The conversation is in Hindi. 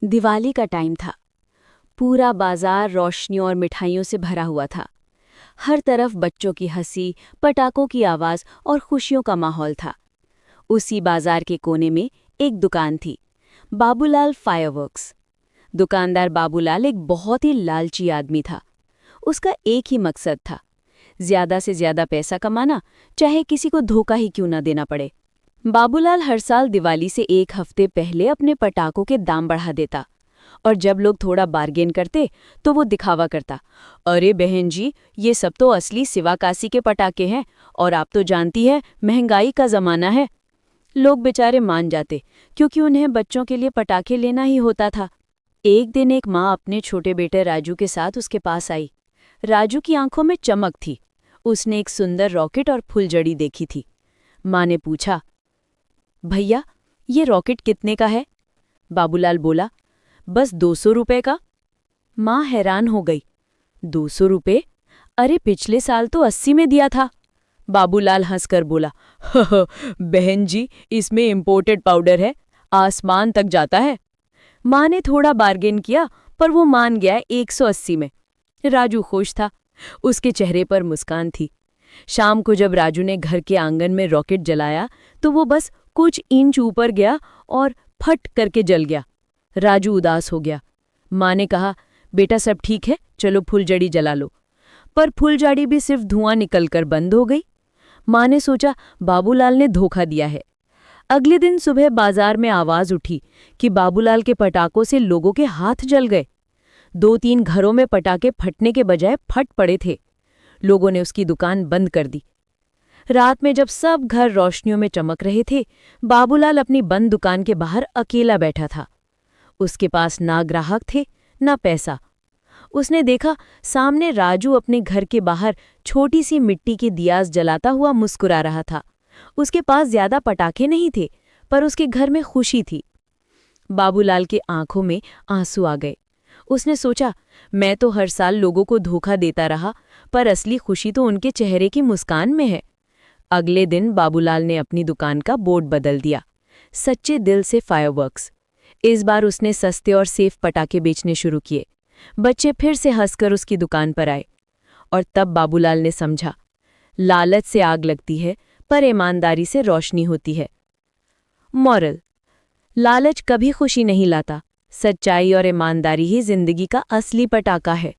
दिवाली का टाइम था। पूरा बाजार रोशनियों और मिठाइयों से भरा हुआ था। हर तरफ बच्चों की हंसी, पटाखों की आवाज और खुशियों का माहौल था। उसी बाजार के कोने में एक दुकान थी, बाबूलाल फायरवर्क्स। दुकानदार बाबूलाल एक बहुत ही लालची आदमी था। उसका एक ही मकसद था, ज्यादा से ज्यादा पैसा कमाना, चाहे किसी को धोखा ही क्यों न देना पड़े। बाबूलाल हर साल दिवाली से एक हफ्ते पहले अपने पटाखों के दाम बढ़ा देता, और जब लोग थोड़ा बार्गेन करते तो वो दिखावा करता, अरे बहन जी, ये सब तो असली सिवाकासी के पटाखे हैं, और आप तो जानती है महंगाई का जमाना है। लोग बेचारे मान जाते, क्योंकि उन्हें बच्चों के लिए पटाखे लेना ही होता था। एक दिन एक माँ अपने छोटे बेटे राजू के साथ उसके पास आई। राजू की आंखों में चमक थी। उसने एक सुंदर रॉकेट और फुलझड़ी देखी थी। माँ ने पूछा, भैया, ये रॉकेट कितने का है? बाबूलाल बोला, बस 200 रुपए का। माँ हैरान हो गई, 200 रुपए? अरे पिछले साल तो 80 में दिया था। बाबूलाल हंसकर बोला, बहन जी, इसमें इंपोर्टेड पाउडर है, आसमान तक जाता है। माँ ने थोड़ा बार्गेन किया, पर वो मान गया 180 में। राजू खुश था, उसके चेहरे पर मुस्कान थी। शाम को जब राजू ने घर के आंगन में रॉकेट जलाया तो वो बस कुछ इंच ऊपर गया और फट करके जल गया। राजू उदास हो गया। माँ ने कहा, बेटा सब ठीक है, चलो फुलझड़ी जला लो। पर फुलझड़ी भी सिर्फ धुआं निकलकर बंद हो गई। माँ ने सोचा, बाबूलाल ने धोखा दिया है। अगले दिन सुबह बाजार में आवाज उठी कि बाबूलाल के पटाखों से लोगों के हाथ जल गए। 2-3 घरों में पटाखे फटने के बजाय फट पड़े थे। लोगों ने उसकी दुकान बंद कर दी। रात में जब सब घर रोशनियों में चमक रहे थे, बाबूलाल अपनी बंद दुकान के बाहर अकेला बैठा था। उसके पास ना ग्राहक थे, ना पैसा। उसने देखा, सामने राजू अपने घर के बाहर छोटी सी मिट्टी की दियास जलाता हुआ मुस्कुरा रहा था। उसके पास ज्यादा पटाखे नहीं थे, पर उसके घर में खुशी थी। बाबूलाल के आंखों में आंसू आ गए। उसने सोचा, मैं तो हर साल लोगों को धोखा देता रहा, पर असली खुशी तो उनके चेहरे की मुस्कान में है। अगले दिन बाबूलाल ने अपनी दुकान का बोर्ड बदल दिया, सच्चे दिल से फायरवर्क्स। इस बार उसने सस्ते और सेफ पटाखे बेचने शुरू किए। बच्चे फिर से हंसकर उसकी दुकान पर आए। और तब बाबूलाल ने समझा, लालच से आग लगती है, पर ईमानदारी से रोशनी होती है। मॉरल: लालच कभी खुशी नहीं लाता, सच्चाई और ईमानदारी ही जिंदगी का असली पटाखा है।